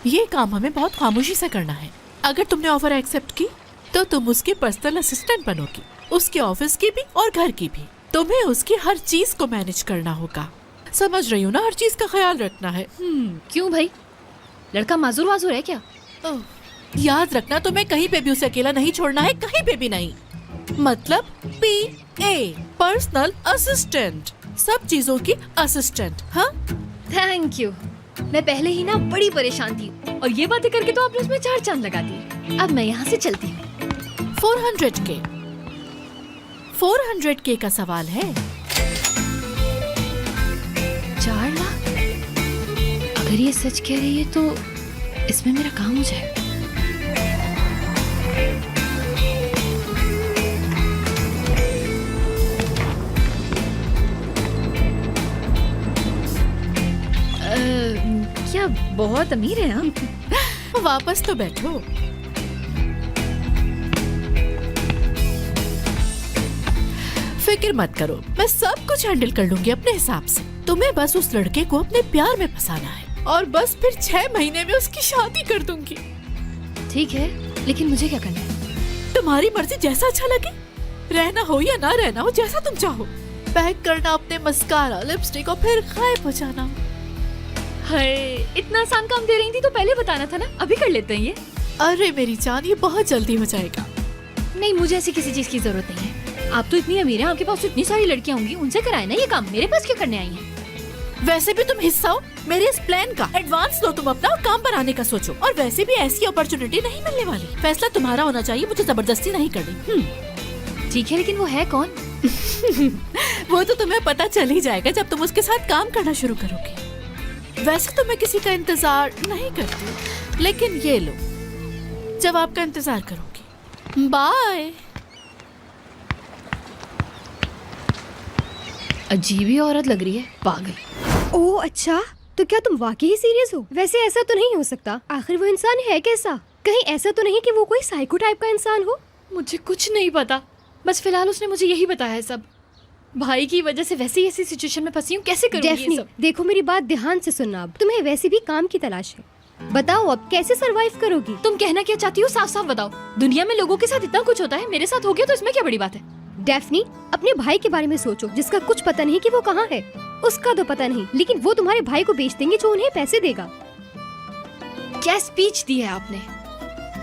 ये काम हमें बहुत खामोशी से करना है। अगर तुमने ऑफर एक्सेप्ट की तो तुम उसकी पर्सनल असिस्टेंट बनोगी, उसके ऑफिस की भी और घर की भी। तुम्हें उसकी हर चीज को मैनेज करना होगा, समझ रही हो ना? हर चीज का ख्याल रखना है। क्यों भाई, लड़का माजूर वाजूर है क्या? याद रखना, तुम्हें कहीं पे भी उसे अकेला नहीं छोड़ना है, कहीं पे भी नहीं। मतलब PA, पर्सनल असिस्टेंट, सब चीजों की असिस्टेंट। हाँ, थैंक यू। मैं पहले ही ना बड़ी परेशान थी और ये बातें करके तो आपने उसमें 4 चांद लगा दिए। अब मैं यहाँ से चलती हूँ। 400K का सवाल है। 4 लाख? अगर ये सच कह रही है तो इसमें मेरा काम हो जाएगा। क्या बहुत अमीर है आप? वापस तो बैठो। फिक्र मत करो, मैं सब कुछ हैंडल कर लूंगी अपने हिसाब से। तुम्हें बस उस लड़के को अपने प्यार में फंसाना है और बस फिर 6 महीने में उसकी शादी कर दूंगी। ठीक है, लेकिन मुझे क्या करना है? तुम्हारी मर्जी, जैसा अच्छा लगे। रहना हो या ना रहना हो, जैसा तुम चाहो। पैक करना अपने मस्कारा, लिपस्टिक और फिर गायब हो जाना। हाय, इतना आसान काम दे रही थी तो पहले बताना था ना। अभी कर लेते हैं ये। अरे मेरी जान, ये बहुत जल्दी हो जाएगा। नहीं, मुझे ऐसी किसी चीज की जरूरत नहीं है। आप तो इतनी अमीर हैं, आपके पास इतनी सारी लड़कियां होंगी, उनसे कराए ना ये काम। मेरे पास क्यों करने आई हैं? वैसे भी तुम हिस्सा हो मेरे इस प्लान का। एडवांस लो तुम अपना और काम बनाने का सोचो। और वैसे भी ऐसी अपॉर्चुनिटी नहीं मिलने वाली। फैसला तुम्हारा होना चाहिए, मुझे जबरदस्ती नहीं करनी। ठीक है, लेकिन वो है कौन? वो तो तुम्हें पता चल ही जाएगा जब तुम उसके साथ काम करना शुरू करोगे। वैसे तो मैं किसी का इंतजार नहीं करती, लेकिन ये लो, जब आपका इंतजार करूंगी। बाय। अजीब ही औरत लग रही है, पागल। ओह अच्छा, तो क्या तुम वाकई ही सीरियस हो? वैसे ऐसा तो नहीं हो सकता, आखिर वो इंसान है कैसा? कहीं ऐसा तो नहीं कि वो कोई साइको टाइप का इंसान हो? मुझे कुछ नहीं पता, बस फिलहाल उसने मुझे यही बताया है सब। भाई की वजह से वैसे ही ऐसी सिचुएशन में फंसी हूँ, कैसे करूँगी ये डेफनी, सब? देखो मेरी बात ध्यान से सुनना। अब तुम्हें वैसे भी काम की तलाश है, बताओ अब कैसे सरवाइव करोगी? तुम कहना क्या चाहती हो, साफ साफ बताओ। दुनिया में लोगों के साथ इतना कुछ होता है, मेरे साथ हो गया तो इसमें क्या बड़ी बात है? डेफनी, अपने भाई के बारे में सोचो, जिसका कुछ पता नहीं कि वो कहाँ है। उसका तो पता नहीं, लेकिन वो तुम्हारे भाई को बेच देंगे जो उन्हें पैसे देगा। क्या स्पीच दी है आपने,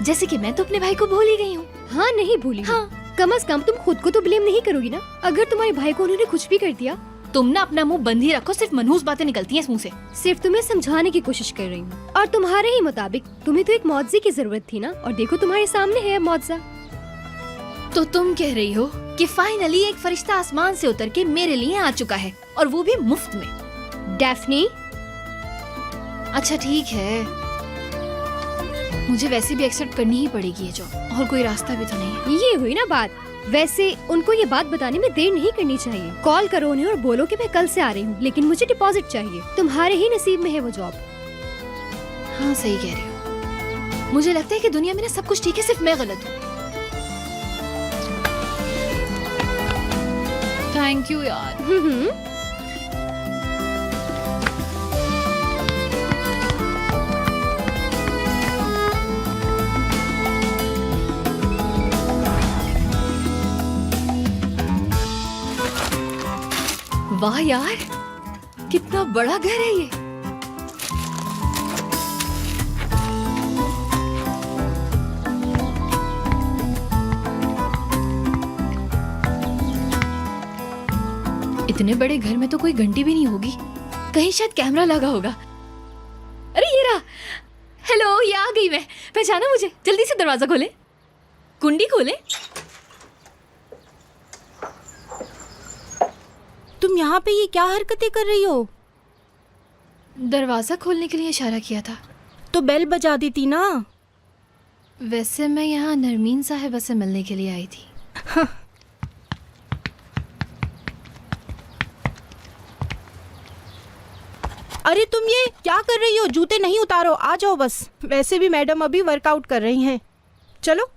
जैसे कि मैं तो अपने भाई को भूल ही गई हूँ। हाँ, नहीं भूली। हाँ, कम से कम तुम खुद को तो ब्लेम नहीं करोगी ना, अगर तुम्हारे भाई को उन्होंने कुछ भी कर दिया। तुम ना अपना मुंह बंद ही रखो, सिर्फ मनहूस बातें निकलती हैं इस मुंह से। सिर्फ तुम्हें समझाने की कोशिश कर रही हूँ, और तुम्हारे ही मुताबिक तुम्हें तो एक मुआवजे की जरूरत थी ना, और देखो तुम्हारे सामने है मुआवजा। तो तुम कह रही हो कि फाइनली एक फरिश्ता आसमान से उतर के मेरे लिए आ चुका है, और वो भी मुफ्त में। डेफनी, अच्छा ठीक है, मुझे वैसे भी एक्सेप्ट करनी ही पड़ेगी ये जॉब, और कोई रास्ता भी तो नहीं है। ये हुई ना बात। वैसे उनको ये बात बताने में देर नहीं करनी चाहिए। कॉल करो उन्हें और बोलो कि मैं कल से आ रही हूँ, लेकिन मुझे डिपॉजिट चाहिए। तुम्हारे ही नसीब में है वो जॉब। हाँ, सही कह रही हो। मुझे लगता है कि दुनिया में ना सब कुछ ठीक है, सिर्फ मैं गलत हूँ। थैंक यू यार। वाह यार, कितना बड़ा घर है ये। इतने बड़े घर में तो कोई घंटी भी नहीं होगी, कहीं शायद कैमरा लगा होगा। अरे ये रहा। हेलो, ये आ गई मैं। पहचाना मुझे? जल्दी से दरवाजा खोले, कुंडी खोले। तुम यहाँ पे ये क्या हरकतें कर रही हो? दरवाजा खोलने के लिए इशारा किया था। तो बेल बजा देती ना। वैसे मैं यहाँ नरमीन साहिबा से मिलने के लिए आई थी। अरे तुम ये क्या कर रही हो? जूते नहीं उतारो, आ जाओ बस। वैसे भी मैडम अभी वर्कआउट कर रही हैं। चलो,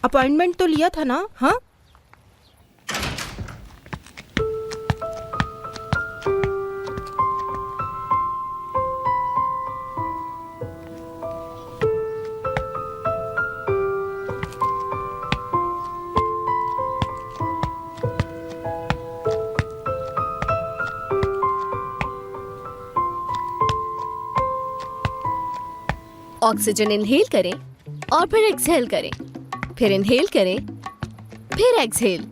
अपॉइंटमेंट तो लिया था ना? हाँ, ऑक्सीजन इनहेल करें और फिर एक्सहेल करें, फिर इनहेल करें, फिर एक्सहेल,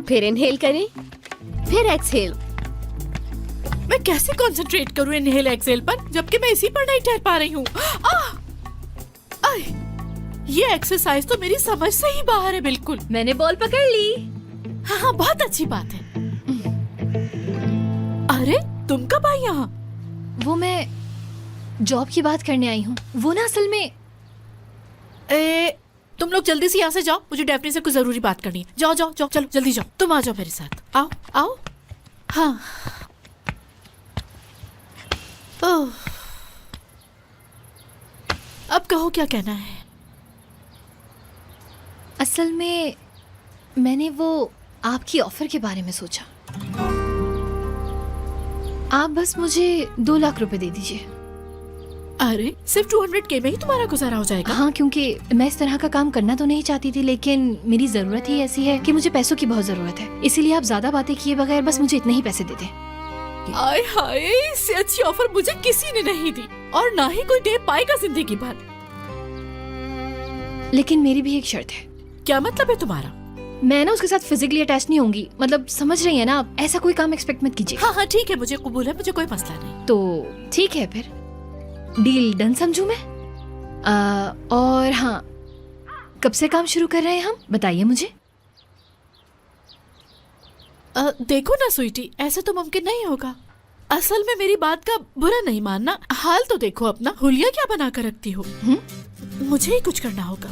फिर इनहेल करें, फिर एक्सहेल। मैं कैसे कंसंट्रेट करूं इनहेल एक्सहेल पर जबकि मैं इसी पर नहीं ठहर पा रही हूँ। ये एक्सरसाइज तो मेरी समझ से ही बाहर है बिल्कुल। मैंने बॉल पकड़ ली। हाँ हाँ, बहुत अच्छी बात है। अरे तुम कब आई यहाँ? वो मैं जॉब की बात करने आई हूँ। वो ना असल में तुम लोग जल्दी से यहाँ से जाओ, मुझे डेफनी से कुछ जरूरी बात करनी है। जाओ जाओ जाओ, चलो जल्दी जाओ। तुम आ जाओ मेरे साथ, आओ आओ। हाँ ओह, अब कहो क्या कहना है। असल में मैंने वो आपकी ऑफर के बारे में सोचा। आप बस मुझे 2 लाख रुपए दे दीजिए। अरे सिर्फ 200K में ही तुम्हारा गुजारा हो जाएगा? हाँ, क्योंकि मैं इस तरह का काम करना तो नहीं चाहती थी, लेकिन मेरी जरूरत ही ऐसी है कि मुझे पैसों की बहुत जरूरत है। इसीलिए आप ज्यादा बातें किए बगैर बस मुझे इतने ही पैसे दे दें। आय हाय, इससे अच्छी ऑफर मुझे किसी ने नहीं दी और ना ही कोई दे पाएगा जिंदगी भर। लेकिन मेरी भी एक शर्त है। क्या मतलब है तुम्हारा? मैं ना उसके साथ फिजिकली अटैच नहीं होंगी। मतलब समझ रही है ना आप? ऐसा कोई काम एक्सपेक्ट मत कीजिए। हाँ हाँ ठीक है, मुझे कबूल है, मुझे कोई मसला नहीं। तो ठीक है, फिर डील डन समझू मैं। और हाँ, कब से काम शुरू कर रहे हैं हम, बताइए मुझे। देखो ना स्वीटी, ऐसे तो मुमकिन नहीं होगा। असल में मेरी बात का बुरा नहीं मानना, हाल तो देखो अपना। हुलिया क्या बना कर रखती हो? मुझे ही कुछ करना होगा।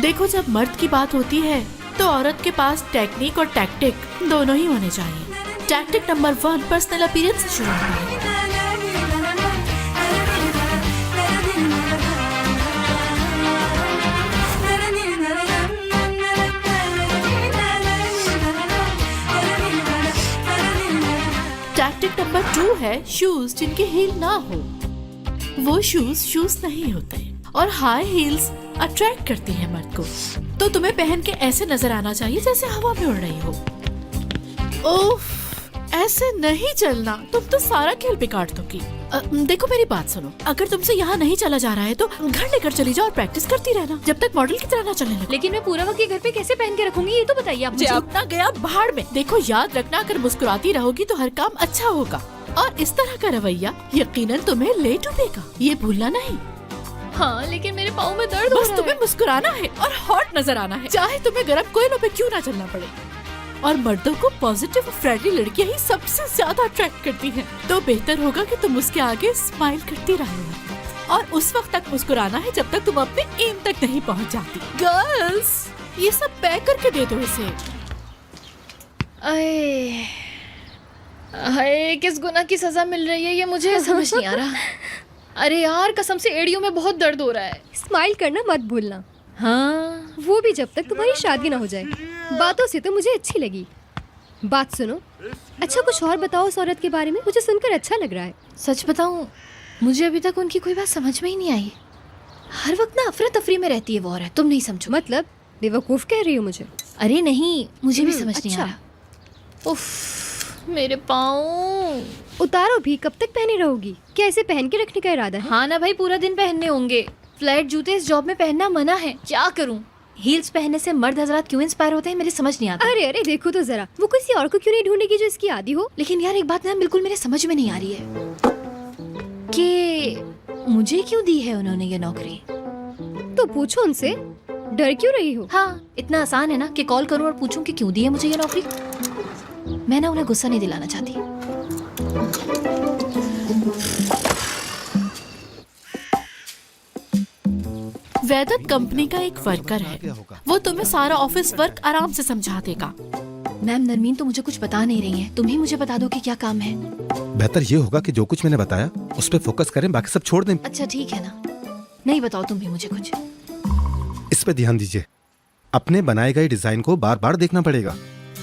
देखो, जब मर्द की बात होती है तो औरत के पास टेक्निक और टैक्टिक दोनों ही होने चाहिए। टैक्टिक नंबर 1 पर्सनल अपीयरेंस से शुरू होता है। टैक्टिक नंबर 2 है शूज जिनके हील ना हो। वो शूज नहीं होते और हाई हील्स अट्रैक्ट करती है मर्द को। तो तुम्हें पहन के ऐसे नजर आना चाहिए जैसे हवा में उड़ रही हो। ओफ, ऐसे नहीं चलना, तुम तो सारा खेल बिगाड़ दोगी। देखो मेरी बात सुनो, अगर तुमसे यहाँ नहीं चला जा रहा है तो घर लेकर चली जाओ और प्रैक्टिस करती रहना जब तक मॉडल की तरह ना चलने लगे। लेकिन मैं पूरा वक्त ये घर पे कैसे पहन के रखूंगी, ये तो बताइए आप मुझे। अपना गया भाड़ में। देखो याद रखना, अगर मुस्कुराती रहोगी तो हर काम अच्छा होगा और इस तरह का रवैया यकीनन तुम्हें ले डूबेगा, ये भूलना नहीं। हाँ, लेकिन मेरे पाँव में दर्द हो बस रहा तुम्हें है। मुस्कुराना है और हॉट नजर आना है, चाहे तुम्हें गर्म कोयलों पे क्यों ना चलना पड़े। और मर्दों को पॉजिटिव और फ्रेंडली लड़कियां ही सबसे ज्यादा अट्रैक्ट करती हैं। तो बेहतर होगा कि तुम उसके आगे स्माइल करती रहो और उस वक्त तक मुस्कुराना है जब तक तुम अपने एम तक नहीं पहुंच जाती। गर्ल्स, ये सब पैक करके दे दो इसे। हाय, किस गुनाह की सजा मिल रही है ये मुझे समझ नहीं आ रहा। अरे यार, कसम से एड़ियों में बहुत दर्द हो रहा है। स्माइल करना मत भूलना। हाँ, वो भी जब तक तुम्हारी शादी ना हो जाए। बातों से तो मुझे अच्छी लगी। बात सुनो, अच्छा कुछ और बताओ उस औरत के बारे में, मुझे सुनकर अच्छा लग रहा है। सच बताऊं, मुझे अभी तक उनकी कोई बात समझ में ही नहीं आई। हर वक्त ना अफरा तफरी में रहती है वो औरत, तुम नहीं समझो। मतलब बेवकूफ कह रही हो मुझे? अरे नहीं, मुझे भी समझ नहीं आ अच्छा। रहा। उफ, मेरे पाँव। उतारो भी, कब तक पहने रहोगी? क्या ऐसे पहन के रखने का इरादा है? हाँ ना भाई, पूरा दिन पहनने होंगे। फ्लैट जूते इस जॉब में पहनना मना है, क्या करूं? हील्स पहनने से मर्द हजरात क्यों इंस्पायर होते हैं, मेरे समझ नहीं आता। अरे अरे देखो तो जरा, वो किसी और को क्यों नहीं ढूंढेगी जो इसकी आदी हो? लेकिन यार एक बात ना बिल्कुल मेरे समझ में नहीं आ रही है कि मुझे क्यों दी है उन्होंने ये नौकरी। तो पूछो उनसे, डर क्यों रही हो? हाँ, इतना आसान है ना कि कॉल करूं और पूछूं कि क्यों दी है मुझे ये नौकरी। मैं ना उन्हें गुस्सा नहीं दिलाना चाहती। वैदत कंपनी का एक वर्कर है, वो तुम्हें सारा ऑफिस वर्क आराम से समझा देगा। मैम नरमीन तो मुझे कुछ बता नहीं रही है, तुम ही मुझे बता दो कि क्या काम है। बेहतर ये होगा कि जो कुछ मैंने बताया उस पे फोकस करें, बाकी सब छोड़ दें। अच्छा ठीक है ना, नहीं बताओ तुम भी मुझे कुछ। इस पे ध्यान दीजिए, अपने बनाए गए डिजाइन को बार बार देखना पड़ेगा।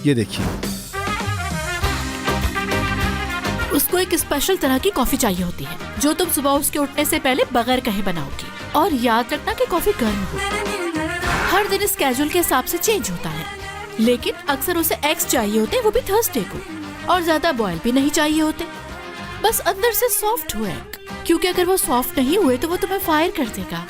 ये देखिए, उसको एक स्पेशल तरह की कॉफी चाहिए होती है जो तुम सुबह उसके उठने से पहले बगैर कहे बनाओगी। और याद रखना कि कॉफी गर्म हो। हर दिन स्केड्यूल के हिसाब से चेंज होता है, लेकिन अक्सर उसे एग्स चाहिए होते, वो भी थर्सडे को। और ज्यादा बॉयल भी नहीं चाहिए होते। बस अंदर से सॉफ्ट हुए, क्योंकि अगर वो सॉफ्ट नहीं हुए तो वो तुम्हें फायर कर देगा।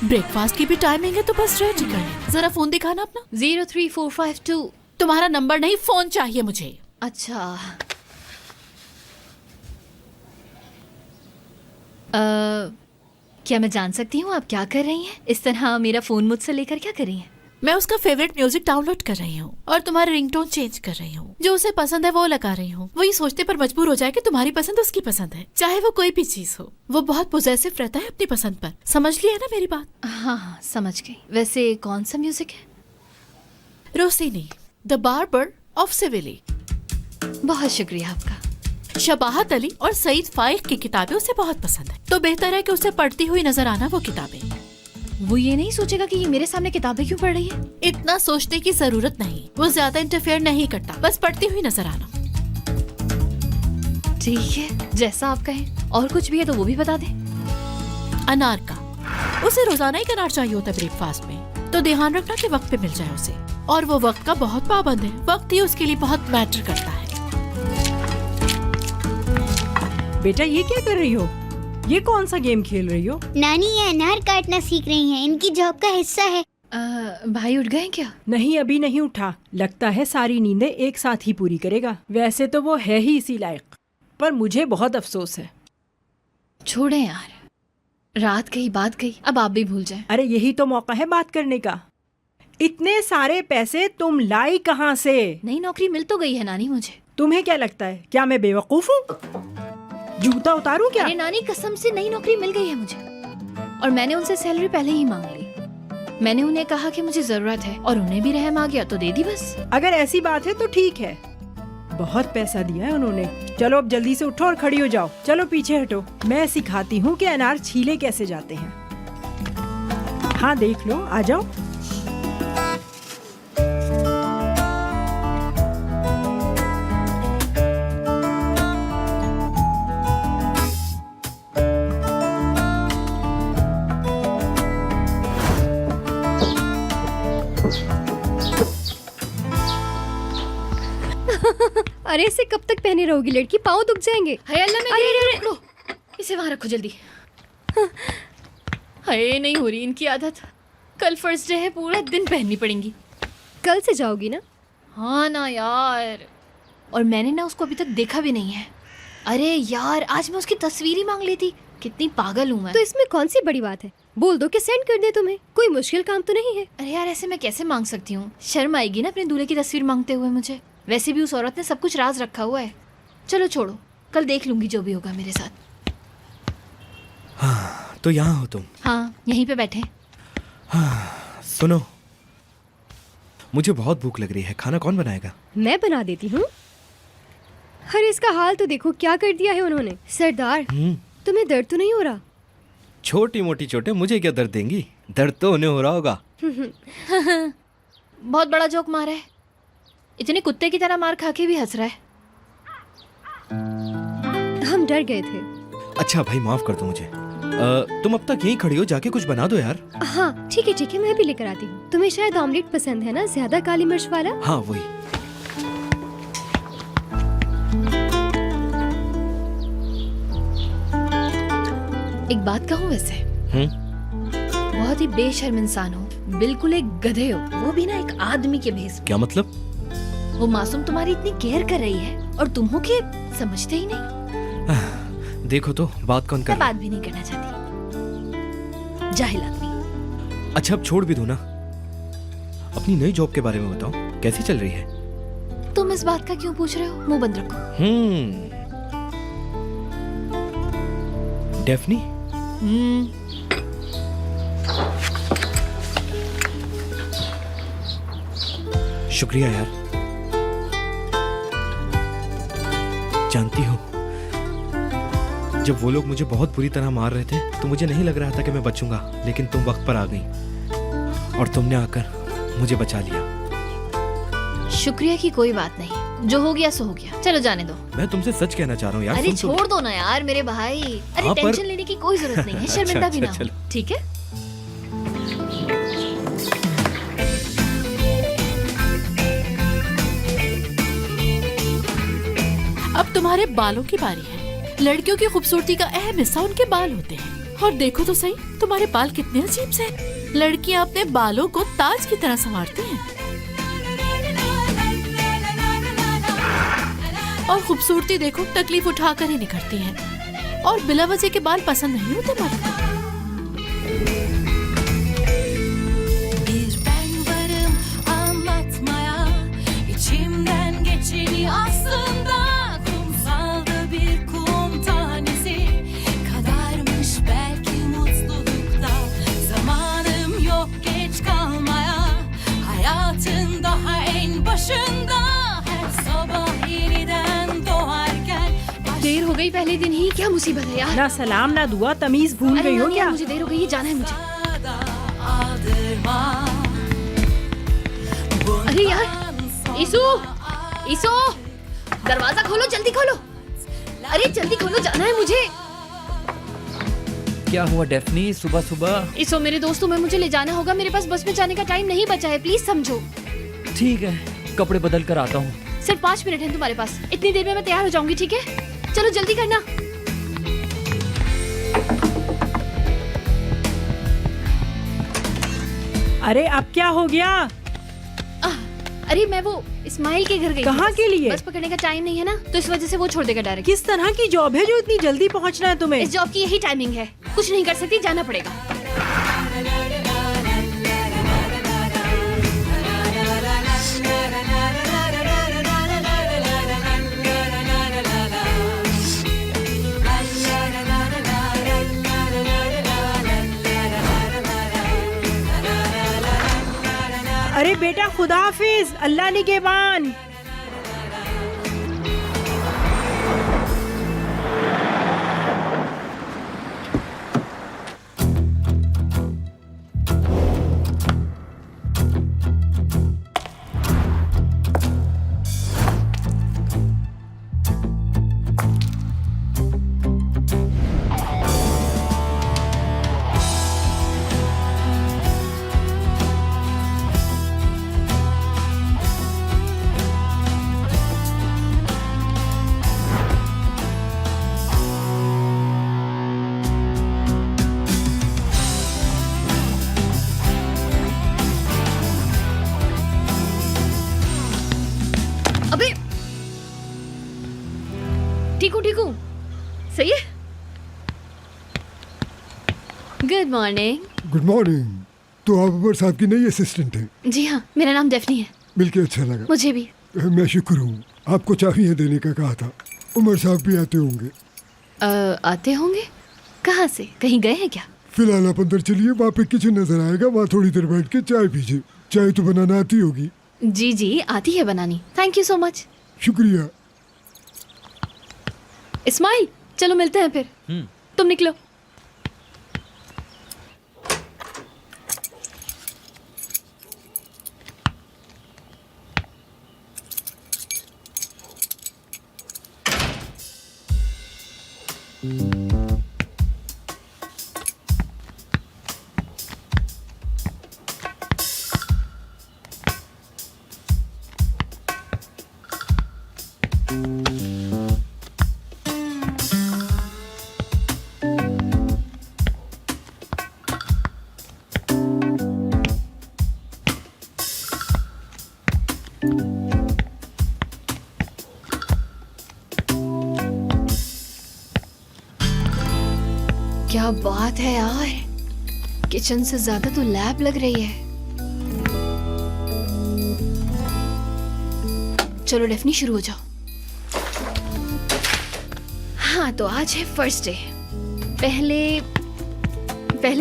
ब्रेकफास्ट की भी टाइमिंग है तो बस रेडी कर ले। जरा फोन दिखाना अपना। 03452। तुम्हारा नंबर नहीं, फोन चाहिए मुझे। अच्छा क्या मैं जान सकती हूँ आप क्या कर रही हैं? इस तरह मेरा फोन मुझसे लेकर क्या कर रही हैं? मैं उसका फेवरेट म्यूजिक डाउनलोड कर रही हूँ और तुम्हारे रिंगटोन चेंज कर रही हूँ। जो उसे पसंद है वो लगा रही हूँ। वो ये सोचते पर मजबूर हो जाए कि तुम्हारी पसंद उसकी पसंद है, चाहे वो कोई भी चीज हो। वो बहुत पोजेसिव रहता है अपनी पसंद पर। समझ लिया ना मेरी बात? हाँ हाँ समझ गई। वैसे कौन सा म्यूजिक है? Rossini, the Barber of Seville. बहुत शुक्रिया आपका। शबाहत अली और सईद फाइक की किताबें उसे बहुत पसंद है, तो बेहतर है कि उसे पढ़ती हुई नजर आना वो किताबें। वो ये नहीं सोचेगा कि ये मेरे सामने किताबें क्यों पढ़ रही है? इतना सोचने की जरूरत नहीं। वो ज्यादा इंटरफेयर नहीं करता, बस पढ़ती हुई नजर आना। ठीक है, जैसा आप कहें। और कुछ भी है तो वो भी बता दे। अनार का, उसे रोजाना एक अनार चाहिए होता है ब्रेकफास्ट में, तो ध्यान रखना कि वक्त पे मिल जाए उसे। और वो वक्त का बहुत पाबंद है। वक्त ही उसके लिए बहुत मैटर करता है। बेटा ये क्या कर रही हो? ये कौन सा गेम खेल रही हो? नानी ये अनार काटना सीख रही हैं, इनकी जॉब का हिस्सा है। भाई उठ गए क्या? नहीं अभी नहीं उठा। लगता है सारी नींदें एक साथ ही पूरी करेगा। वैसे तो वो है ही इसी लायक, पर मुझे बहुत अफसोस है। छोड़े यार, रात गई बात गई, अब आप भी भूल जाएं। अरे यही तो मौका है बात करने का। इतने सारे पैसे तुम लाई कहाँ से? नई नौकरी मिल तो गई है नानी मुझे। तुम्हें क्या लगता है, क्या मैं बेवकूफ हूँ? जूता उतारूं क्या? अरे नानी कसम से नई नौकरी मिल गई है मुझे, और मैंने उनसे सैलरी पहले ही मांग ली। मैंने उन्हें कहा कि मुझे जरूरत है और उन्हें भी रहम आ गया तो दे दी बस। अगर ऐसी बात है तो ठीक है, बहुत पैसा दिया है उन्होंने। चलो अब जल्दी से उठो और खड़ी हो जाओ। चलो पीछे हटो, मैं सिखाती हूँ कि अनार छीले कैसे जाते हैं। हाँ देख लो, आ जाओ। अरे इसे कब तक पहने रहोगी लड़की? पाँव दुख जाएंगे। हाय अल्लाह में अरे, पकड़ो, इसे वहां रखो जल्दी। हाय नहीं हो रही इनकी आदत। कल फर्स्ट डे है, पूरा दिन पहननी पड़ेंगी। कल से जाओगी ना? हाँ ना यार, और मैंने ना उसको अभी तक देखा भी नहीं है। अरे यार आज मैं उसकी तस्वीर ही मांग लेती। कितनी पागल हूँ मैं। तो इसमें कौन सी बड़ी बात है? बोल दो कि सेंड कर दे तुम्हें। कोई मुश्किल काम तो नहीं है। अरे यार ऐसे मैं कैसे मांग सकती हूँ? शर्म आएगी ना अपने दूल्हे की तस्वीर मांगते हुए मुझे। वैसे भी उस औरत ने सब कुछ राज रखा हुआ है। चलो छोड़ो, कल देख लूंगी जो भी होगा मेरे साथ। हाँ, तो यहाँ हो तुम? हाँ यहीं पे बैठे। हाँ, सुनो, मुझे बहुत भूख लग रही है। खाना कौन बनाएगा? मैं बना देती हूँ। अरे इसका हाल तो देखो, क्या कर दिया है उन्होंने। सरदार तुम्हें दर्द तो नहीं हो रहा? छोटी मोटी चोटें मुझे क्या दर्द देंगी? दर्द तो उन्हें हो रहा होगा। बहुत बड़ा जोक मारा है। इतने कुत्ते की तरह मार खा के भी हंस रहा है। हम डर गए थे। अच्छा भाई माफ कर दो मुझे। तुम अब तक यहीं खड़ी हो, जाके कुछ बना दो यार। हाँ ठीक है, मैं भी लेकर आती हूँ। तुम्हें शायद ऑमलेट पसंद है ना, ज्यादा काली मिर्च वाला? हाँ वही। एक बात कहूँ वैसे, बहुत ही बेशर्म इंसान हो, बिल्कुल एक गधे हो, वो भी ना एक आदमी के भेस में। क्या मतलब? वो मासूम तुम्हारी इतनी केयर कर रही है और तुम हो के समझते ही नहीं। देखो तो बात कौन कर मैं रहा बात भी नहीं करना चाहती, जाहिल आदमी। अच्छा अब छोड़ भी दो ना। अपनी नई जॉब के बारे में बताओ, कैसी चल रही है? तुम इस बात का क्यों पूछ रहे हो? मुंह बंद रखो। डेफनी? शुक्रिया यार। जानती हो, जब वो लोग मुझे बहुत बुरी तरह मार रहे थे तो मुझे नहीं लग रहा था कि मैं बचूंगा, लेकिन तुम वक्त पर आ गई और तुमने आकर मुझे बचा लिया। शुक्रिया की कोई बात नहीं, जो हो गया सो हो गया। चलो जाने दो। मैं तुमसे सच कहना चाह रहा हूँ यार। अरे सुन तो। छोड़ दो ना यार मेरे भाई। अरे हाँ, टेंशन लेने की कोई जरूरत नहीं है, शर्मिंदा भी ना अच्छा, हो, ठीक है? अब तुम्हारे बालों की बारी है। लड़कियों की खूबसूरती का अहम हिस्सा उनके बाल होते हैं। और देखो तो सही, तुम्हारे बाल कितने अजीब से हैं। लड़कियां अपने बालों को ताज की तरह संवारती हैं और खूबसूरती देखो तकलीफ उठाकर ही निखरती है। और बिला वजह के बाल पसंद नहीं होते मर्द को। देर हो गई पहले दिन ही, क्या मुसीबत है यार। ना सलाम ना दुआ, तमीज भूल अरे गई हो यार, क्या? मुझे देर हो गई है, जाना है मुझे। अरे यार ईसु, ईसु दरवाजा खोलो, जल्दी खोलो। अरे जल्दी खोलो, जाना है मुझे। क्या हुआ डेफनी, सुबह सुबह? ईसु मेरे दोस्तों में मुझे ले जाना होगा, मेरे पास बस में जाने का टाइम नहीं बचा है, प्लीज समझो। ठीक है, कपड़े बदल कर आता हूँ। सिर्फ 5 मिनट हैं तुम्हारे पास, इतनी देर में मैं तैयार हो जाऊंगी, ठीक है? चलो जल्दी करना। अरे अब क्या हो गया? अरे मैं वो इस्माइल के घर गई थी। कहाँ के लिए? बस पकड़ने का टाइम नहीं है ना, तो इस वजह से वो छोड़ देगा डायरेक्ट। किस तरह की जॉब है जो इतनी जल्दी पहुंचना है तुम्हें? इस जॉब की यही टाइमिंग है, कुछ नहीं कर सकती, जाना पड़ेगा। अरे बेटा खुदा हाफिज, अल्लाह निगहबान। ठीक हूँ, सही है। Good morning. Good morning. तो आप उमर साहब की नई असिस्टेंट हैं? जी हाँ, मेरा नाम डेफनी है। मिलके अच्छा लगा। मुझे भी। मैं शुक्र हूँ। आपको चाबियाँ देने का कहा था। उमर साहब भी आते होंगे। आते होंगे? कहाँ से? कहीं गए हैं क्या? फिलहाल आप अंदर चलिए, वहाँ पे किचन नजर आएगा, वहाँ थोड़ी देर बैठ के चाय पीजिए। चाय तो बनाना आती होगी? जी जी आती है बनानी। Thank you so much. शुक्रिया। इस्माइल चलो मिलते हैं फिर। तुम निकलो। क्या बात है यार, किचन से ज्यादा तो लैब लग रही है। चलो डेफनी शुरू हो जाओ। हाँ तो आज है फर्स्ट डे। पहले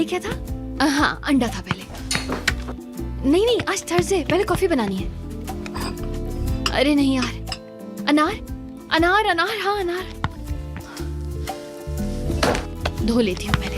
क्या था? हाँ अंडा था पहले। नहीं आज थर्सडे, पहले कॉफी बनानी है। अरे नहीं यार, अनार हाँ अनार धो लेती हूँ पहले।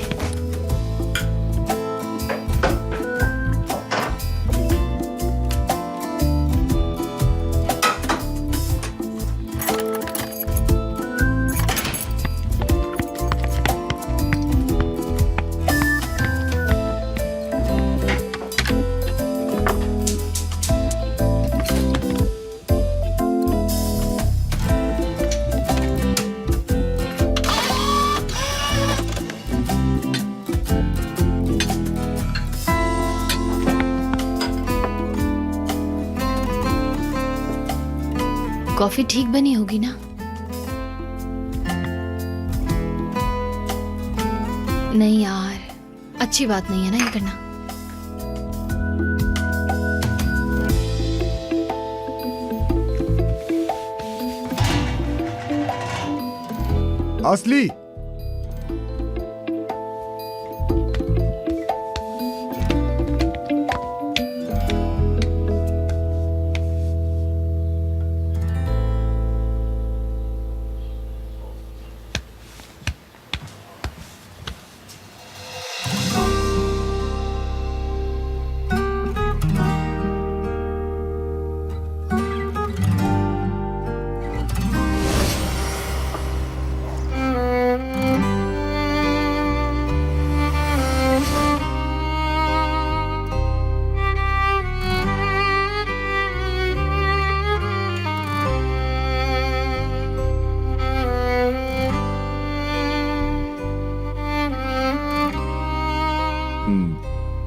कॉफी ठीक बनी होगी ना? नहीं यार, अच्छी बात नहीं है ना ये करना। असली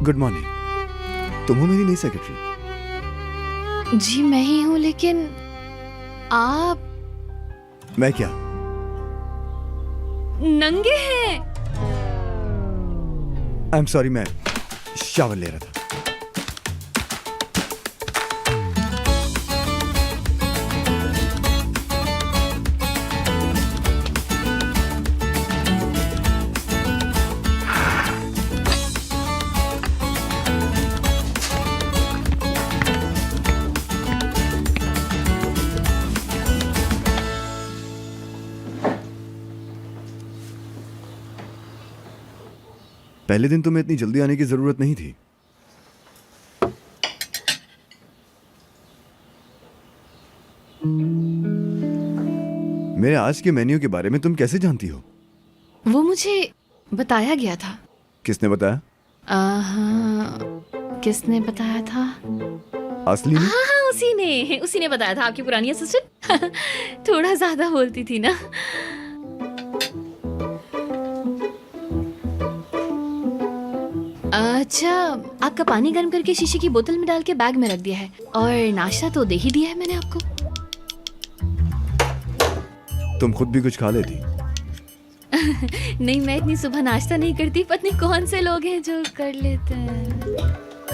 गुड मॉर्निंग। तुम हो मेरी नई सेक्रेटरी? जी मैं ही हूँ, लेकिन आप मैं क्या? नंगे हैं। आई एम सॉरी, मैं शावर ले रहा था। पहले दिन तुम्हें इतनी जल्दी आने की जरूरत नहीं थी। मेरे आज के मेन्यू के बारे में तुम कैसे जानती हो? वो मुझे बताया गया था। किसने बताया? किसने बताया था? असली ने? हाँ हाँ, उसी ने बताया था, आपकी पुरानी असिस्टेंट। थोड़ा ज्यादा बोलती थी ना। अच्छा, आपका पानी गर्म करके शीशे की बोतल में डाल के बैग में रख दिया है, और नाश्ता तो दे ही दिया है मैंने आपको। तुम खुद भी कुछ खा लेती। नहीं, मैं इतनी सुबह नाश्ता नहीं करती। पता नहीं कौन से लोग हैं जो कर लेते हैं।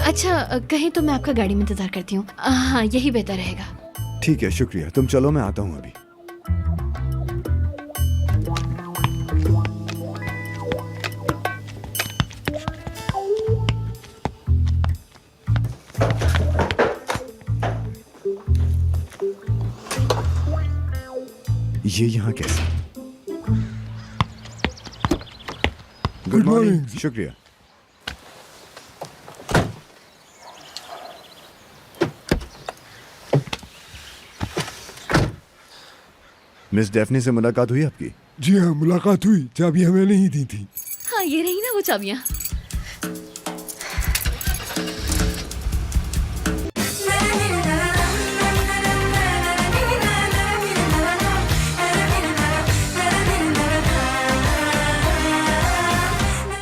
अच्छा, कहीं तो मैं आपका गाड़ी में इंतजार करती हूँ। हाँ, यही बेहतर रहेगा। ठीक है, शुक्रिया। तुम चलो, मैं आता हूँ अभी। ये यहाँ कैसे? Good morning. शुक्रिया। मिस डेफनी से मुलाकात हुई आपकी? जी हाँ, मुलाकात हुई। चाबी हमें नहीं दी थी। हाँ, ये रही ना वो चाबियाँ।